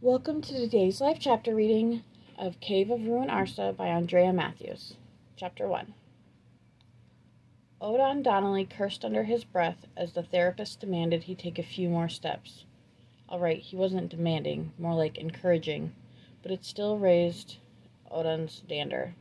Welcome to today's live chapter reading of Cave of Ruin Arsa by Andrea Matthews. Chapter 1. Ciarán Donnelly cursed under his breath as the therapist demanded he take a few more steps. All right, he wasn't demanding, more like encouraging, but it still raised Ciarán's dander.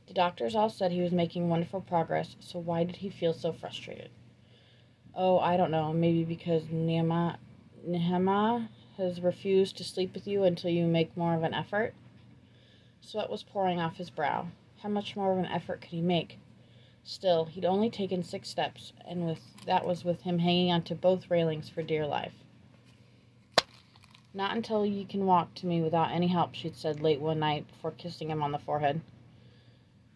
The doctors all said he was making wonderful progress, so why did he feel so frustrated? Oh, I don't know, maybe because Nehemiah has refused to sleep with you until you make more of an effort? Sweat was pouring off his brow. How much more of an effort could he make? Still, he'd only taken 6 steps, and that was with him hanging onto both railings for dear life. Not until you can walk to me without any help, she'd said late one night before kissing him on the forehead.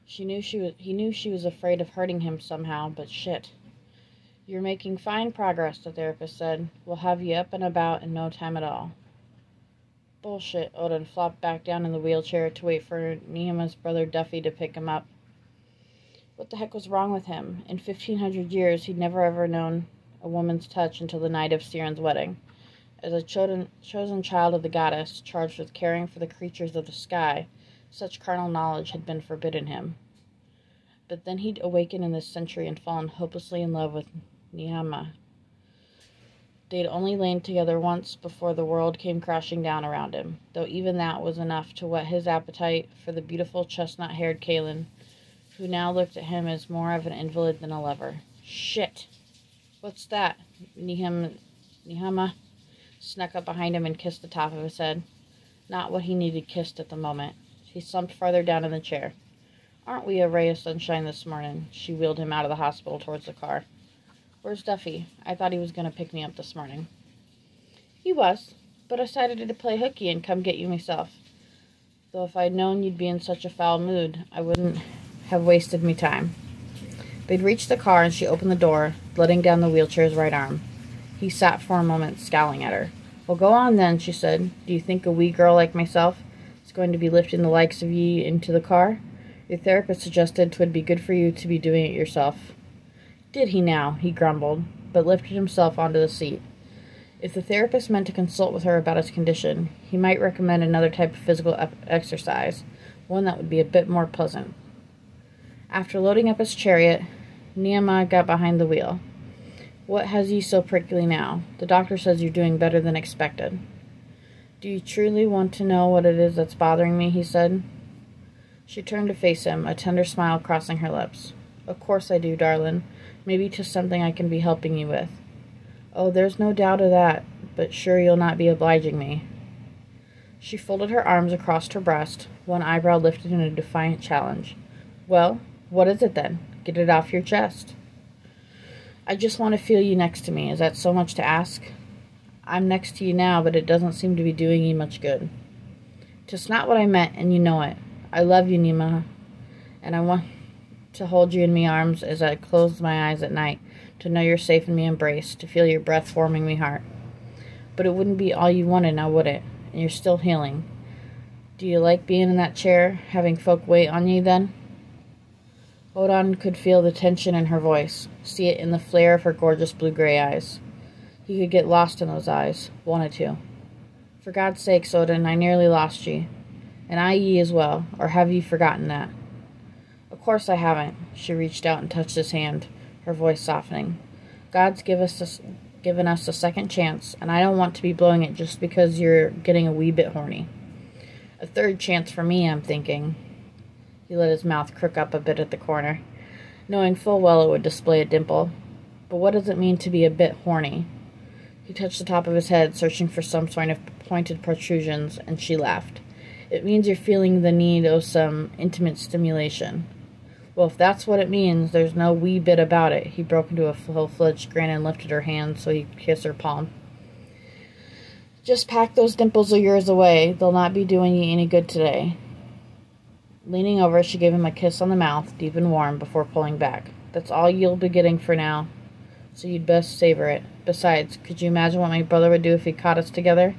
He knew she was afraid of hurting him somehow, but shit. You're making fine progress, the therapist said. We'll have you up and about in no time at all. Bullshit. Ciarán flopped back down in the wheelchair to wait for Nehemiah's brother Duffy to pick him up. What the heck was wrong with him? In 1,500 years, he'd never ever known a woman's touch until the night of Ciaran's wedding. As a chosen child of the goddess, charged with caring for the creatures of the sky, such carnal knowledge had been forbidden him. But then he'd awakened in this century and fallen hopelessly in love with Nehemiah. They'd only lain together once before the world came crashing down around him, though even that was enough to whet his appetite for the beautiful chestnut-haired Kaelin, who now looked at him as more of an invalid than a lover. Shit! What's that? Nehemiah snuck up behind him and kissed the top of his head. Not what he needed kissed at the moment. He slumped farther down in the chair. Aren't we a ray of sunshine this morning? She wheeled him out of the hospital towards the car. Where's Duffy? I thought he was going to pick me up this morning. He was, but I decided to play hooky and come get you myself. Though if I'd known you'd be in such a foul mood, I wouldn't have wasted me time. They'd reached the car and she opened the door, letting down the wheelchair's right arm. He sat for a moment, scowling at her. Well, go on then, she said. Do you think a wee girl like myself is going to be lifting the likes of ye into the car? Your therapist suggested 'twould be good for you to be doing it yourself. Did he now? He grumbled, but lifted himself onto the seat. If the therapist meant to consult with her about his condition, he might recommend another type of physical exercise, one that would be a bit more pleasant. After loading up his chariot, Nehemiah got behind the wheel. What has ye so prickly now? The doctor says you're doing better than expected. Do you truly want to know what it is that's bothering me? He said. She turned to face him, a tender smile crossing her lips. Of course I do, darling. Maybe 'tis something I can be helping you with. Oh, there's no doubt of that, but sure you'll not be obliging me. She folded her arms across her breast, one eyebrow lifted in a defiant challenge. Well, what is it then? Get it off your chest. I just want to feel you next to me. Is that so much to ask? I'm next to you now, but it doesn't seem to be doing you much good. 'Tis not what I meant, and you know it. I love you, Nehemiah, and I want to hold you in me arms as I close my eyes at night, to know you're safe in me embrace, to feel your breath warming me heart. But it wouldn't be all you wanted now, would it? And you're still healing. Do you like being in that chair, having folk wait on you then? Ciarán could feel the tension in her voice, see it in the flare of her gorgeous blue-gray eyes. He could get lost in those eyes, wanted to. For God's sake, Ciarán, I nearly lost ye. And I ye as well, or have ye forgotten that? Of course I haven't. She reached out and touched his hand, her voice softening. God's given us a second chance, and I don't want to be blowing it just because you're getting a wee bit horny. A third chance for me, I'm thinking. He let his mouth crook up a bit at the corner, knowing full well it would display a dimple. But what does it mean to be a bit horny? He touched the top of his head, searching for some sort of pointed protrusions, and she laughed. It means you're feeling the need of some intimate stimulation. Well, if that's what it means, there's no wee bit about it. He broke into a full-fledged grin and lifted her hand so he could kiss her palm. Just pack those dimples of yours away. They'll not be doing you any good today. Leaning over, she gave him a kiss on the mouth, deep and warm, before pulling back. That's all you'll be getting for now, so you'd best savor it. Besides, could you imagine what my brother would do if he caught us together?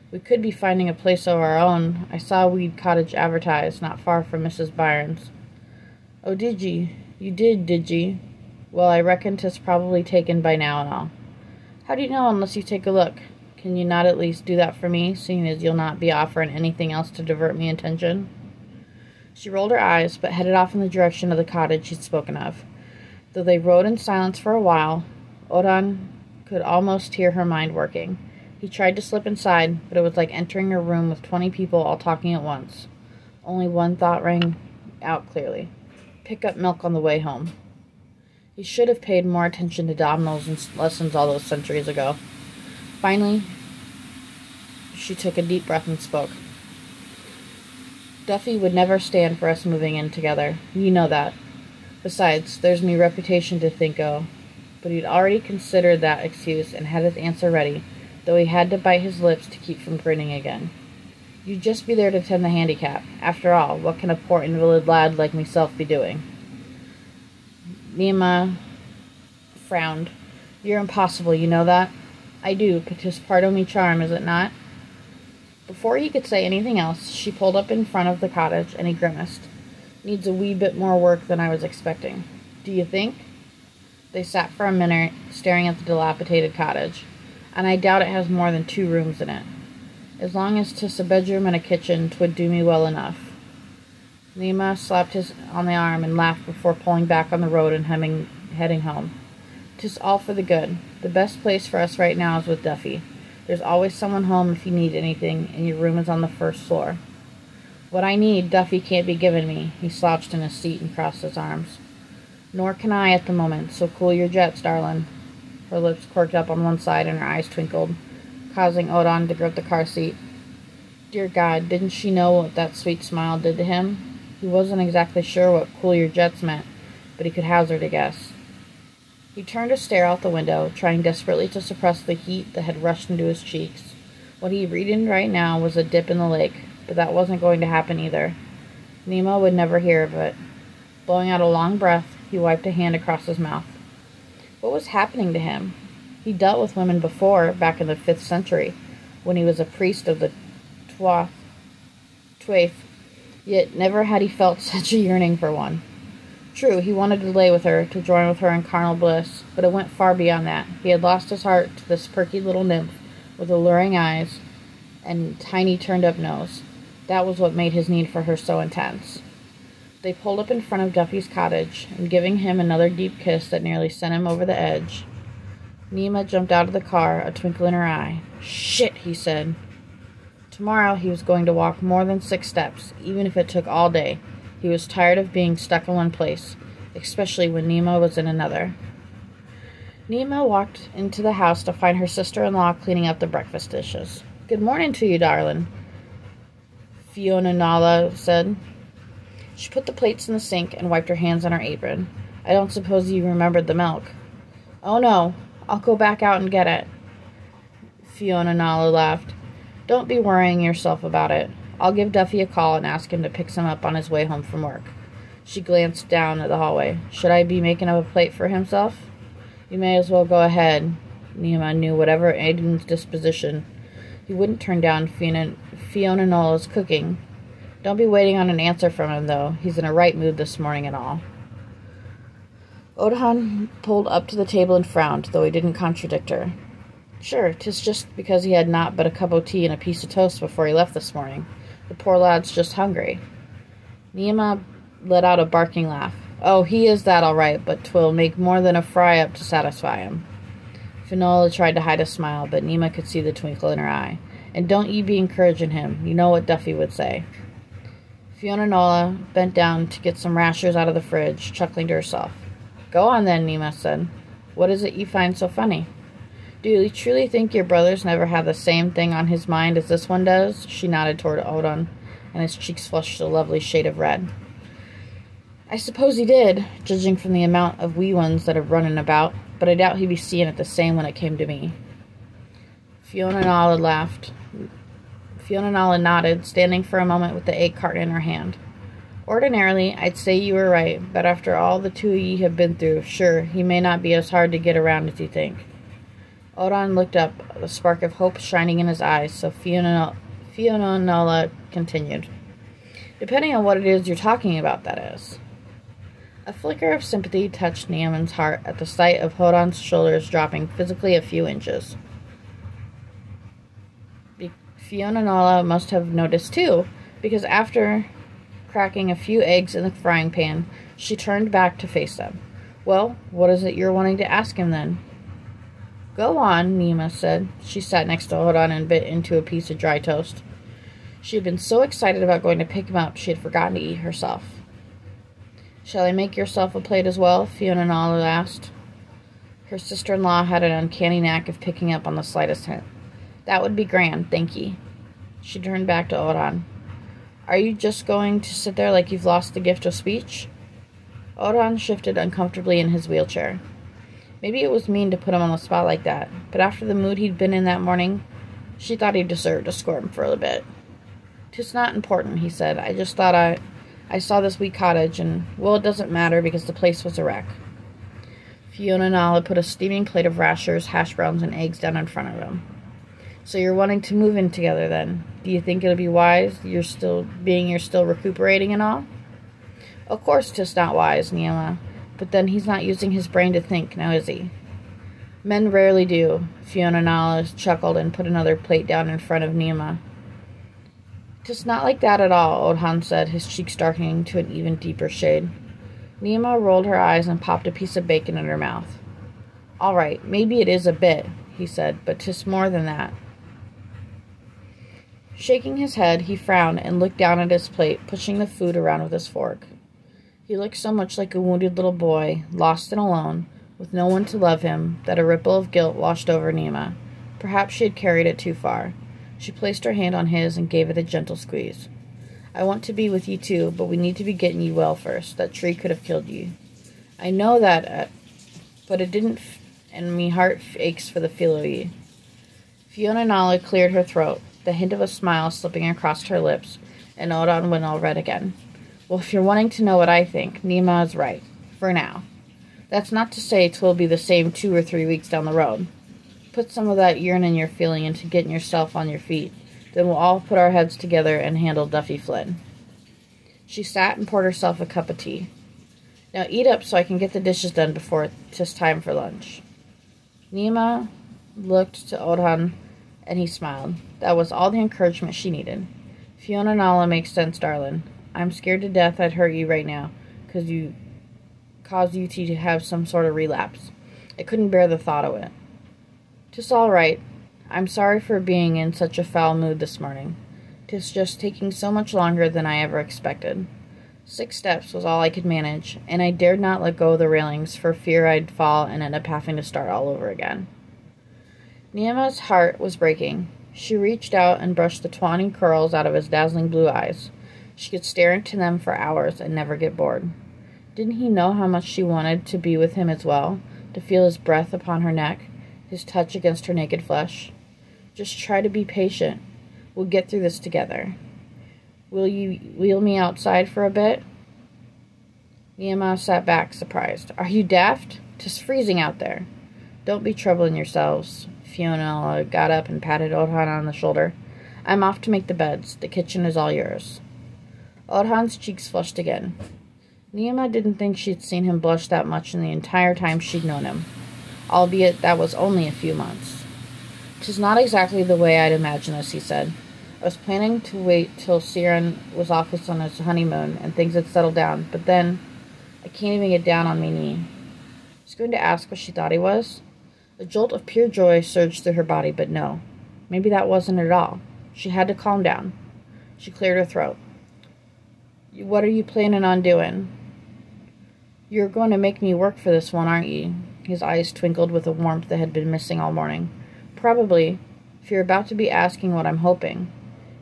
We could be finding a place of our own. I saw a weed cottage advertised, not far from Mrs. Byron's. Oh, did ye? You did ye? Well, I reckon 'tis probably taken by now and all. How do you know unless you take a look? Can you not at least do that for me, seeing as you'll not be offering anything else to divert me attention? She rolled her eyes, but headed off in the direction of the cottage she'd spoken of. Though they rode in silence for a while, Ruadhán could almost hear her mind working. He tried to slip inside, but it was like entering a room with 20 people all talking at once. Only one thought rang out clearly. Pick up milk on the way home. He should have paid more attention to Domino's lessons all those centuries ago. Finally, she took a deep breath and spoke. Duffy would never stand for us moving in together. You know that. Besides, there's me reputation to think of. But he'd already considered that excuse and had his answer ready, though he had to bite his lips to keep from grinning again. You'd just be there to tend the handicap. After all, what can a poor invalid lad like myself be doing? Nima frowned. You're impossible, you know that? I do, but 'tis part of me charm, is it not? Before he could say anything else, she pulled up in front of the cottage, and he grimaced. Needs a wee bit more work than I was expecting. Do you think? They sat for a minute, staring at the dilapidated cottage, and I doubt it has more than 2 rooms in it. As long as 'tis a bedroom and a kitchen, 'twould do me well enough. Nima slapped his on the arm and laughed before pulling back on the road and heading home. 'Tis all for the good. The best place for us right now is with Duffy. There's always someone home if you need anything, and your room is on the 1st floor. What I need, Duffy can't be given me. He slouched in his seat and crossed his arms. Nor can I at the moment, so cool your jets, darling. Her lips quirked up on one side and her eyes twinkled, causing Ruadhán to grip the car seat. Dear God, didn't she know what that sweet smile did to him? He wasn't exactly sure what cool your jets meant, but he could hazard a guess. He turned to stare out the window, trying desperately to suppress the heat that had rushed into his cheeks. What he read right now was a dip in the lake, but that wasn't going to happen either. Nima would never hear of it. Blowing out a long breath, he wiped a hand across his mouth. What was happening to him? He dealt with women before, back in the 5th century, when he was a priest of the Twaith, yet never had he felt such a yearning for one. True, he wanted to lay with her, to join with her in carnal bliss, but it went far beyond that. He had lost his heart to this perky little nymph with alluring eyes and tiny turned-up nose. That was what made his need for her so intense. They pulled up in front of Duffy's cottage, and giving him another deep kiss that nearly sent him over the edge, Nima jumped out of the car, a twinkle in her eye. Shit, he said. Tomorrow he was going to walk more than 6 steps, even if it took all day. He was tired of being stuck in one place, especially when Nima was in another. Nima walked into the house to find her sister-in-law cleaning up the breakfast dishes. Good morning to you, darling, Fiona Nala said. She put the plates in the sink and wiped her hands on her apron. I don't suppose you remembered the milk. Oh, no. I'll go back out and get it. Fiona Nala laughed. Don't be worrying yourself about it. I'll give Duffy a call and ask him to pick some up on his way home from work. She glanced down at the hallway. Should I be making up a plate for himself? You may as well go ahead. Nima knew whatever Aiden's disposition, he wouldn't turn down Fiona Nola's cooking. Don't be waiting on an answer from him, though. He's in a right mood this morning and all. Ruadhán pulled up to the table and frowned, though he didn't contradict her. Sure, 'tis just because he had naught but a cup of tea and a piece of toast before he left this morning. The poor lad's just hungry. Nima let out a barking laugh. Oh, he is that all right, but 'twill make more than a fry-up to satisfy him. Finola tried to hide a smile, but Nima could see the twinkle in her eye. And don't ye be encouraging him. You know what Duffy would say. Fiona Nola bent down to get some rashers out of the fridge, chuckling to herself. Go on then, Nima said. What is it you find so funny? Do you truly think your brother's never had the same thing on his mind as this one does? She nodded toward Ruadhán, and his cheeks flushed a lovely shade of red. I suppose he did, judging from the amount of wee ones that are running about, but I doubt he'd be seeing it the same when it came to me. Fiona Nala laughed. Fiona Nala nodded, standing for a moment with the egg carton in her hand. Ordinarily, I'd say you were right, but after all the 2 of ye have been through, sure, he may not be as hard to get around as you think. Ruadhán looked up, a spark of hope shining in his eyes, so Fiona Nala continued. Depending on what it is you're talking about, that is. A flicker of sympathy touched Niaman's heart at the sight of Ruadhán's shoulders dropping physically a few inches. Fiona Nala must have noticed too, because after cracking a few eggs in the frying pan, she turned back to face them. Well, what is it you're wanting to ask him then? Go on, Nima said. She sat next to Ruadhán and bit into a piece of dry toast. She had been so excited about going to pick him up, she had forgotten to eat herself. Shall I make yourself a plate as well? Fiona Nala asked. Her sister-in-law had an uncanny knack of picking up on the slightest hint. That would be grand, thank ye. She turned back to Ruadhán. Are you just going to sit there like you've lost the gift of speech? Ruadhán shifted uncomfortably in his wheelchair. Maybe it was mean to put him on the spot like that, but after the mood he'd been in that morning, she thought he deserved to squirm for a bit. "'Tis not important," he said. "I just thought I saw this wee cottage, and, well, it doesn't matter because the place was a wreck." Fiona Nala put a steaming plate of rashers, hash browns, and eggs down in front of him. "So you're wanting to move in together, then? Do you think it'll be wise, you're still recuperating and all?" "Of course 'tis not wise, Niema. But then he's not using his brain to think, now is he?" "Men rarely do." Fiona Nala chuckled and put another plate down in front of Niema. "'Tis not like that at all," Ruadhán said, his cheeks darkening to an even deeper shade. Niema rolled her eyes and popped a piece of bacon in her mouth. "All right, maybe it is a bit," he said, "but 'tis more than that." Shaking his head, he frowned and looked down at his plate, pushing the food around with his fork. He looked so much like a wounded little boy, lost and alone, with no one to love him, that a ripple of guilt washed over Niema. Perhaps she had carried it too far. She placed her hand on his and gave it a gentle squeeze. "I want to be with you too, but we need to be getting you well first. That tree could have killed you." "I know that, but it didn't, and me heart aches for the feel of you." Fiona Nala cleared her throat, the hint of a smile slipping across her lips, and Ruadhán went all red again. "Well, if you're wanting to know what I think, Niema is right. For now. That's not to say 'twill be the same 2 or 3 weeks down the road. Put some of that yearning you're feeling into getting yourself on your feet. Then we'll all put our heads together and handle Duffy Flynn." She sat and poured herself a cup of tea. "Now eat up so I can get the dishes done before 'tis time for lunch." Niema looked to Ruadhán, and he smiled. That was all the encouragement she needed. "Fiona Nala makes sense, darling. I'm scared to death I'd hurt you right now, cause you to have some sort of relapse. I couldn't bear the thought of it." "'Tis all right. I'm sorry for being in such a foul mood this morning. 'Tis just taking so much longer than I ever expected. 6 steps was all I could manage, and I dared not let go of the railings for fear I'd fall and end up having to start all over again." Niema's heart was breaking. She reached out and brushed the tawny curls out of his dazzling blue eyes. She could stare into them for hours and never get bored. Didn't he know how much she wanted to be with him as well, to feel his breath upon her neck, his touch against her naked flesh? "Just try to be patient. We'll get through this together. Will you wheel me outside for a bit?" Niema sat back, surprised. "Are you daft? 'Tis freezing out there." "Don't be troubling yourselves." Fiona got up and patted Ruadhán on the shoulder. "I'm off to make the beds. The kitchen is all yours." Ruadhán's cheeks flushed again. Niema didn't think she'd seen him blush that much in the entire time she'd known him, albeit that was only a few months. "'Tis not exactly the way I'd imagined this," he said. "I was planning to wait till Ciaran was off on his honeymoon and things had settled down, but then I can't even get down on me knee." I was going to ask what she thought he was. A jolt of pure joy surged through her body, but no. Maybe that wasn't it at all. She had to calm down. She cleared her throat. "What are you planning on doing?" "You're going to make me work for this one, aren't you?" His eyes twinkled with a warmth that had been missing all morning. "Probably, if you're about to be asking what I'm hoping."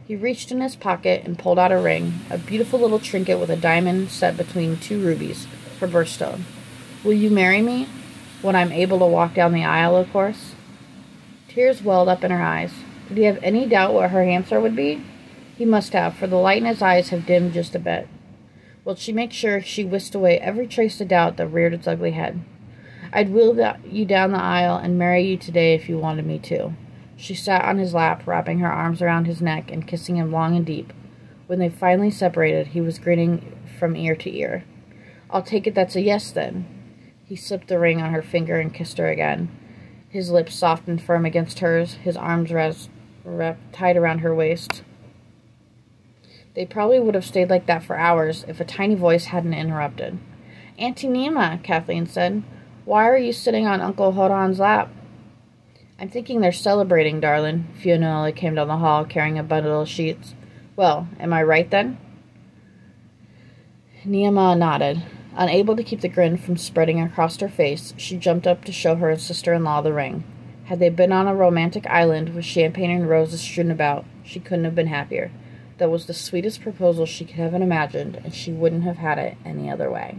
He reached in his pocket and pulled out a ring, a beautiful little trinket with a diamond set between 2 rubies, her birthstone. "Will you marry me? When I'm able to walk down the aisle, of course." Tears welled up in her eyes. Did he have any doubt what her answer would be? He must have, for the light in his eyes had dimmed just a bit. Well, she make sure she whisked away every trace of doubt that reared its ugly head. "I'd wheel you down the aisle and marry you today if you wanted me to." She sat on his lap, wrapping her arms around his neck and kissing him long and deep. When they finally separated, he was grinning from ear to ear. "I'll take it that's a yes, then." He slipped the ring on her finger and kissed her again. His lips soft and firm against hers, his arms tied around her waist. They probably would have stayed like that for hours if a tiny voice hadn't interrupted. "Auntie Nema," Kathleen said, "why are you sitting on Uncle Ruadhán's lap?" "I'm thinking they're celebrating, darling." Fionnuala came down the hall carrying a bundle of sheets. "Well, am I right then?" Nema nodded. Unable to keep the grin from spreading across her face, she jumped up to show her sister-in-law the ring. Had they been on a romantic island with champagne and roses strewn about, she couldn't have been happier. That was the sweetest proposal she could have imagined, and she wouldn't have had it any other way.